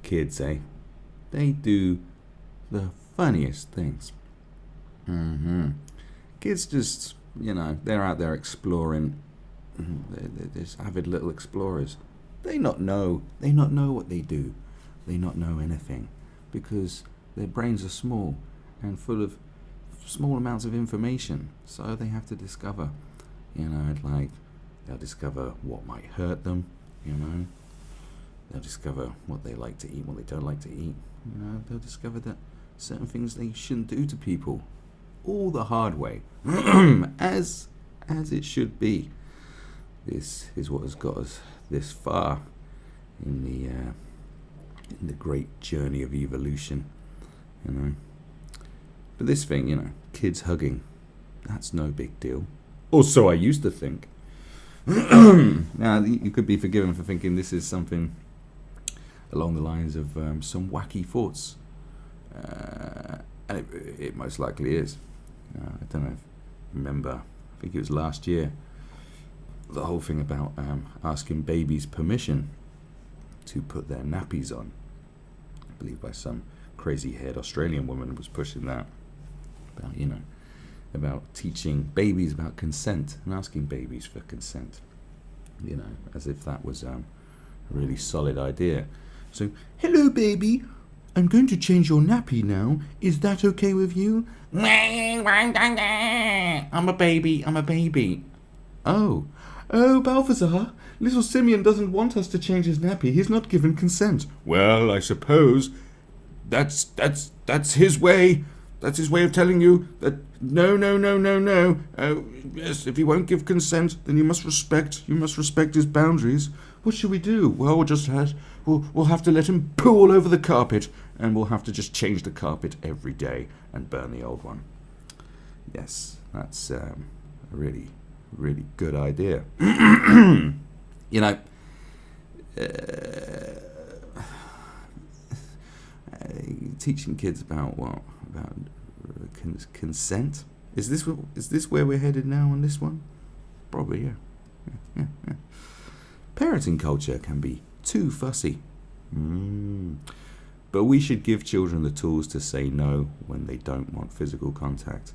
kids, eh? They do the funniest things. Kids just, they're out there exploring. They're just avid little explorers. They not know what they do. They not know anything because their brains are small and full of small amounts of information. So they have to discover, like they'll discover what might hurt them, They'll discover what they like to eat, what they don't like to eat. They'll discover that certain things they shouldn't do to people. All the hard way. as it should be. This is what has got us this far in the great journey of evolution, But this thing, kids hugging, that's no big deal. Or so I used to think. Now, you could be forgiven for thinking this is something along the lines of some wacky thoughts. And it most likely is. I don't know if you remember, I think it was last year, the whole thing about asking babies permission to put their nappies on. I believe by some crazy-haired Australian woman was pushing that about, about teaching babies about consent and asking babies for consent, as if that was a really solid idea. So, hello baby, I'm going to change your nappy now. Is that okay with you? I'm a baby. Oh, Balthazar, little Simeon doesn't want us to change his nappy. He's not given consent. Well, I suppose that's his way. That's his way of telling you that no. Yes, if he won't give consent, then you must respect his boundaries. What should we do? Well, we'll have to let him poo all over the carpet, and we'll have to just change the carpet every day and burn the old one. Yes, that's a really, really good idea. Teaching kids about what? About consent? Is this where we're headed now on this one? Probably, yeah. Parenting culture can be too fussy. But we should give children the tools to say no when they don't want physical contact.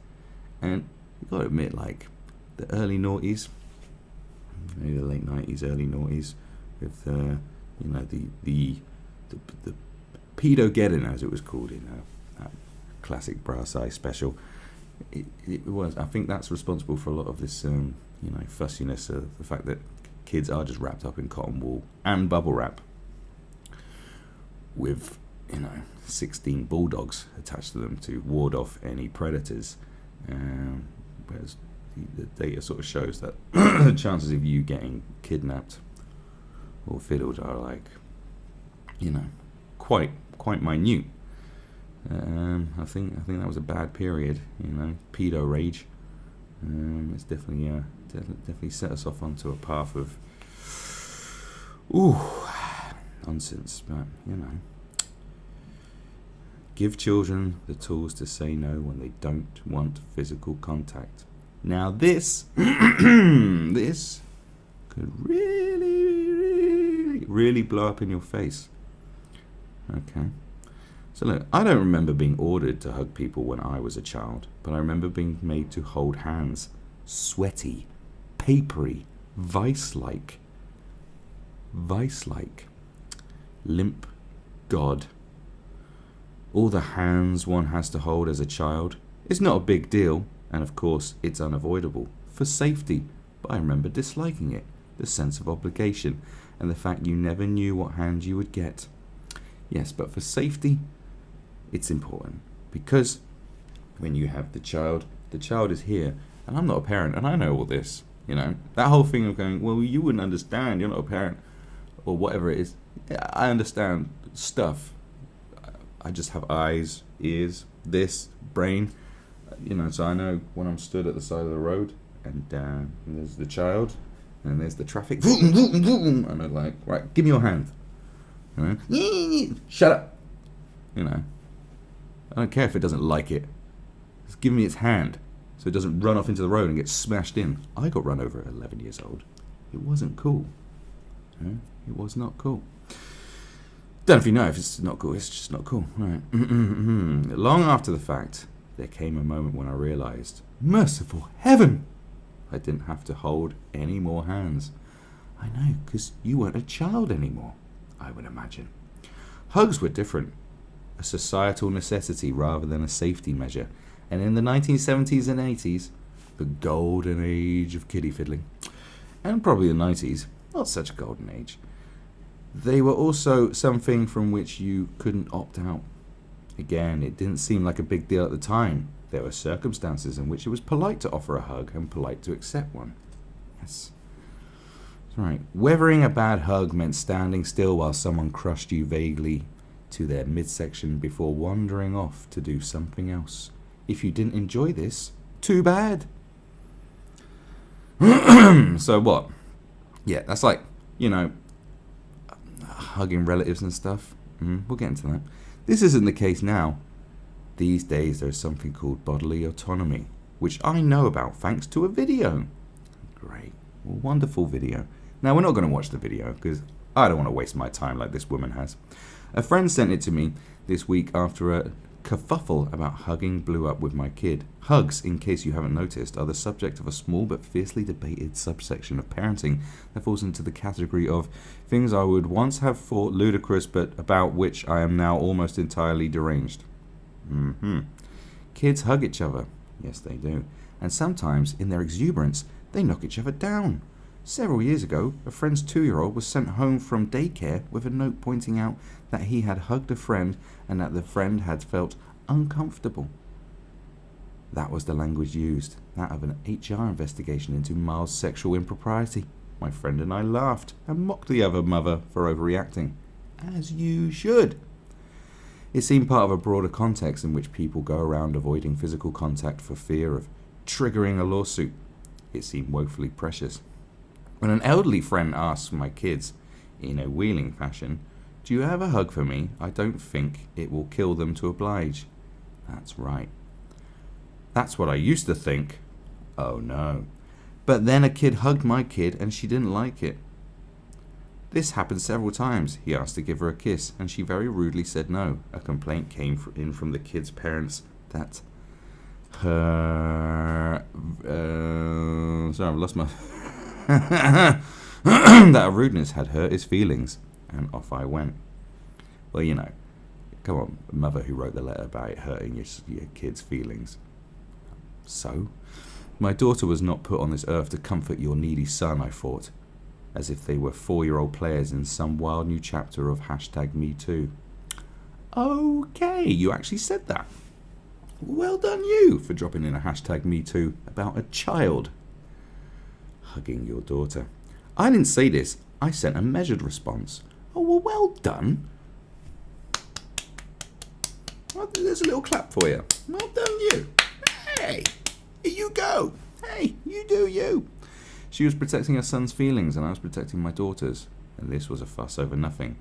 And you've got to admit, like, the early noughties, maybe the late 90s, early noughties, with, the pedo-geddon, as it was called in that classic Brass Eye special. It was, I think that's responsible for a lot of this, fussiness of the fact that kids are just wrapped up in cotton wool and bubble wrap with, 16 bulldogs attached to them to ward off any predators. Whereas the data sort of shows that the chances of you getting kidnapped or fiddled are like, quite minute. I think that was a bad period, pedo rage. It's definitely set us off onto a path of nonsense. But give children the tools to say no when they don't want physical contact. Now this this could really blow up in your face. Okay. So look, I don't remember being ordered to hug people when I was a child, but I remember being made to hold hands, sweaty, papery, vice-like, limp God. All the hands one has to hold as a child. It's not a big deal, and of course it's unavoidable, for safety, but I remember disliking it, the sense of obligation, and the fact you never knew what hand you would get. Yes, but for safety, it's important, because when you have the child is here, and I'm not a parent, and I know all this, that whole thing of going, well, you wouldn't understand, you're not a parent, or whatever it is. I understand stuff. I just have eyes, ears, this, brain, so I know when I'm stood at the side of the road, and there's the child, and there's the traffic, and I'm like, right, give me your hand. Shut up. I don't care if it doesn't like it. Just give me its hand so it doesn't run off into the road and get smashed in. I got run over at 11 years old. It wasn't cool. It was not cool. Don't know if you know, if it's not cool, it's just not cool. Right. Long after the fact, there came a moment when I realised, merciful heaven, I didn't have to hold any more hands. I know, because you weren't a child anymore, I would imagine. Hugs were different, a societal necessity rather than a safety measure. And in the 1970s and 80s, the golden age of kiddie fiddling, and probably the 90s, not such a golden age, they were also something from which you couldn't opt out. Again, it didn't seem like a big deal at the time. There were circumstances in which it was polite to offer a hug and polite to accept one. Yes. That's right. Weathering a bad hug meant standing still while someone crushed you vaguely to their midsection before wandering off to do something else. If you didn't enjoy this, too bad. So what? Yeah, that's like, hugging relatives and stuff. We'll get into that. This isn't the case now. These days there's something called bodily autonomy, which I know about thanks to a video. Great. Well, wonderful video. Now, we're not going to watch the video because I don't want to waste my time like this woman has. A friend sent it to me this week after a kerfuffle about hugging blew up with my kid. Hugs, in case you haven't noticed, are the subject of a small but fiercely debated subsection of parenting that falls into the category of things I would once have thought ludicrous but about which I am now almost entirely deranged. Kids hug each other. Yes, they do. And sometimes, in their exuberance, they knock each other down. Several years ago, a friend's 2-year-old was sent home from daycare with a note pointing out that he had hugged a friend and that the friend had felt uncomfortable. That was the language used, that of an HR investigation into Miles' sexual impropriety. My friend and I laughed and mocked the other mother for overreacting. As you should. It seemed part of a broader context in which people go around avoiding physical contact for fear of triggering a lawsuit. It seemed woefully precious. When an elderly friend asks my kids, in a wheeling fashion, "Do you have a hug for me?" I don't think it will kill them to oblige. That's right. That's what I used to think. Oh no. But then a kid hugged my kid and she didn't like it. This happened several times. He asked to give her a kiss and she very rudely said no. A complaint came in from the kid's parents that her... sorry, I've lost my... that rudeness had hurt his feelings, and off I went. Well, come on, mother who wrote the letter about it hurting your kid's feelings. So, my daughter was not put on this earth to comfort your needy son, I thought, as if they were 4-year-old players in some wild new chapter of #MeToo. Okay, you actually said that. Well done you for dropping in a #MeToo about a child hugging your daughter. I didn't say this. I sent a measured response. Oh, well done. Well, there's a little clap for you. Well done you. Hey, here you go. Hey, you do you. She was protecting her son's feelings and I was protecting my daughter's. And this was a fuss over nothing.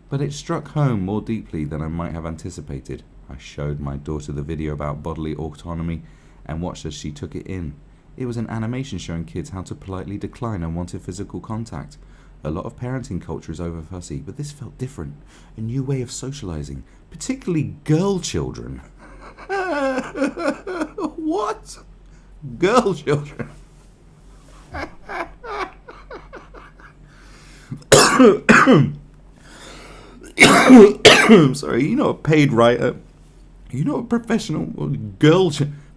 But it struck home more deeply than I might have anticipated. I showed my daughter the video about bodily autonomy and watched as she took it in. It was an animation showing kids how to politely decline unwanted physical contact. A lot of parenting culture is over fussy, but this felt different. A new way of socializing, particularly girl children. What? Girl children? I'm sorry, a paid writer, a professional,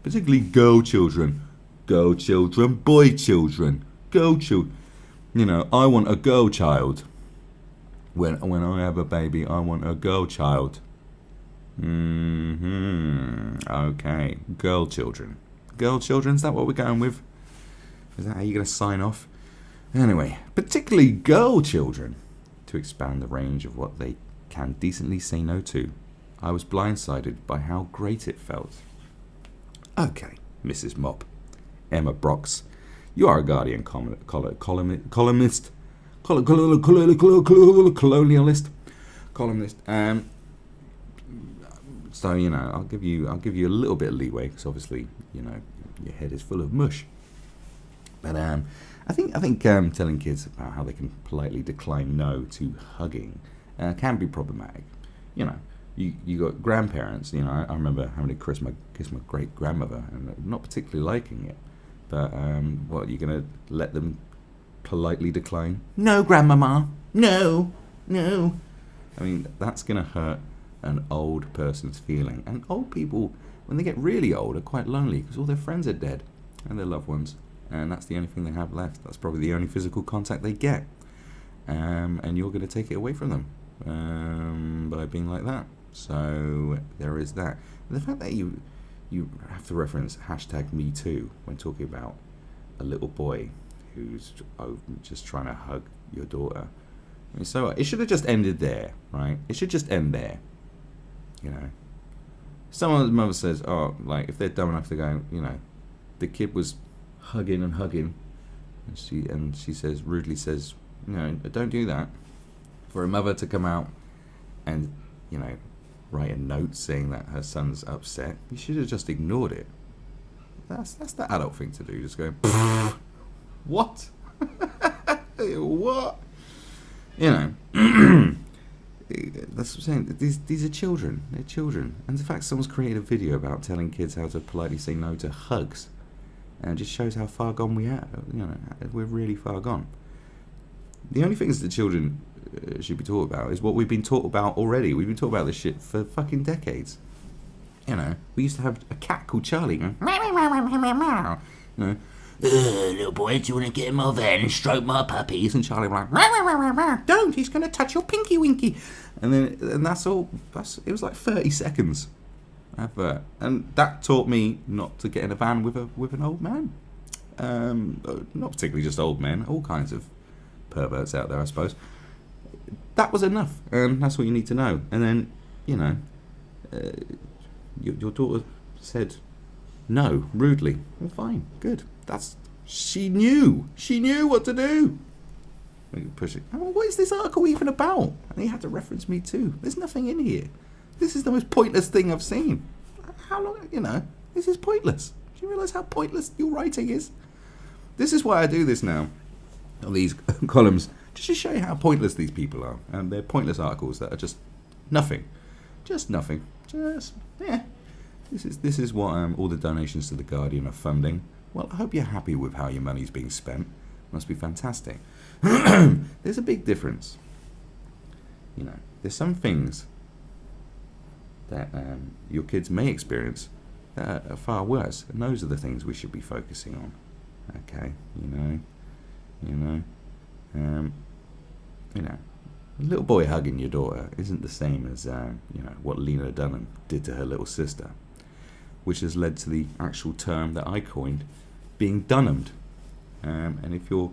particularly girl children. Girl children, boy children, girl children. I want a girl child. When I have a baby, I want a girl child. Okay, girl children. Girl children, is that what we're going with? Is that how you're going to sign off? Anyway, particularly girl children. To expand the range of what they can decently say no to, I was blindsided by how great it felt. Okay, Mrs. Mop. Emma Brox, you are a Guardian columnist. So I'll give you a little bit of leeway because obviously your head is full of mush. But I think telling kids about how they can politely decline no to hugging can be problematic. You know, you got grandparents. You know, I remember having to kiss my great grandmother and not particularly liking it. But what, you're gonna let them politely decline? No, grandmama. No. I mean, that's gonna hurt an old person's feeling. And old people, when they get really old, are quite lonely because all their friends are dead and their loved ones, and that's the only thing they have left. That's probably the only physical contact they get, and you're going to take it away from them by being like that. So there is that. And the fact that you have to reference #MeToo when talking about a little boy who's just trying to hug your daughter. I mean, so it should have just ended there, right? It should just end there. You know, someone's mother says, "Oh, like if they're dumb enough to go, you know, the kid was hugging, and she says rudely says, no, don't do that." For a mother to come out and, you know, write a note saying that her son's upset, you should have just ignored it. That's the adult thing to do. Just go, what? What? You know. That's what I'm saying. These are children. They're children. And the fact someone's created a video about telling kids how to politely say no to hugs, and it just shows how far gone we are. You know, we're really far gone. The only things that children should be taught about is what we've been taught about already. We've been taught about this shit for fucking decades. You know, we used to have a cat called Charlie. You know, little boy, do you want to get him over and stroke my puppies? And Charlie was like, don't, he's going to touch your pinky winky. And that's all. It was like 30 seconds advert, and that taught me not to get in a van with an old man. Not particularly just old men, all kinds of perverts out there, I suppose. That was enough, and that's what you need to know. And then, you know, your daughter said no rudely. Well, fine, good. She knew what to do. Push it. Oh, what is this article even about? And he had to reference me too. There's nothing in here. This is the most pointless thing I've seen. How long? You know, this is pointless. Do you realise how pointless your writing is? This is why I do this now, on these columns, just to show you how pointless these people are, and they're pointless articles that are just nothing, just nothing. Just yeah. This is what all the donations to the Guardian are funding. Well, I hope you're happy with how your money's being spent. Must be fantastic. There's a big difference. You know, there's some things that your kids may experience that are far worse, and those are the things we should be focusing on. Okay, you know, a little boy hugging your daughter isn't the same as what Lena Dunham did to her little sister, which has led to the actual term that I coined, being Dunhamed. And if your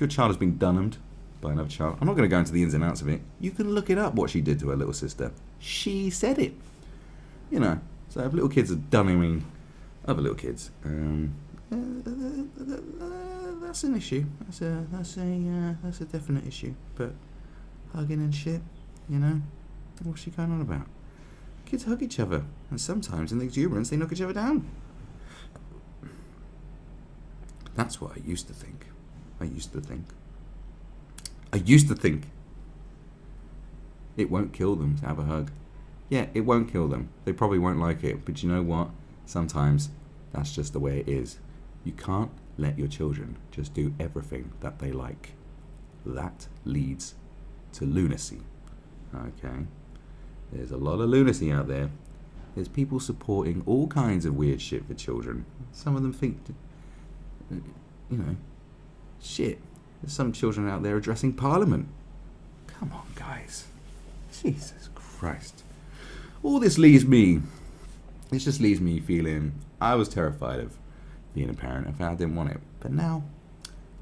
child has been Dunhamed by another child, I'm not going to go into the ins and outs of it. You can look it up, what she did to her little sister. She said it. You know, so if little kids are Dunhaming other little kids, that's an issue. That's a definite issue. But hugging and shit, you know, what's she going on about? Kids hug each other, and sometimes in the exuberance they knock each other down. That's what I used to think. I used to think it won't kill them to have a hug. Yeah, it won't kill them. They probably won't like it, but you know what? Sometimes that's just the way it is. You can't let your children just do everything that they like. That leads to lunacy. Okay? There's a lot of lunacy out there. There's people supporting all kinds of weird shit for children. Some of them think, you know, shit. There's some children out there addressing Parliament. Come on, guys. Jesus Christ. All this leaves me, it just leaves me feeling I was terrified of being a parent. In fact, I didn't want it. But now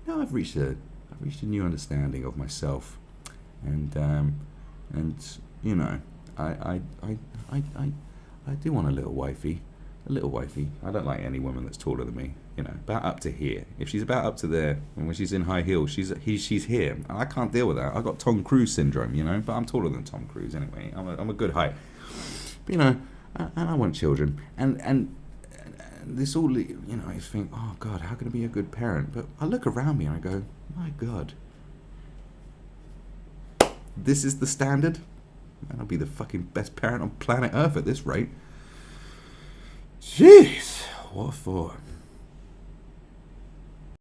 I've reached a new understanding of myself, and you know, I do want a little wifey. I don't like any woman that's taller than me. You know, about up to here. If she's about up to there, and when she's in high heels, she's here. And I can't deal with that. I got Tom Cruise syndrome, you know. But I'm taller than Tom Cruise anyway. I'm a good height. But, you know, and I want children. And this all, you know, I think, oh God, how can I be a good parent? But I look around me and I go, my God, this is the standard, man, I'll be the fucking best parent on planet Earth at this rate. Jeez, what for?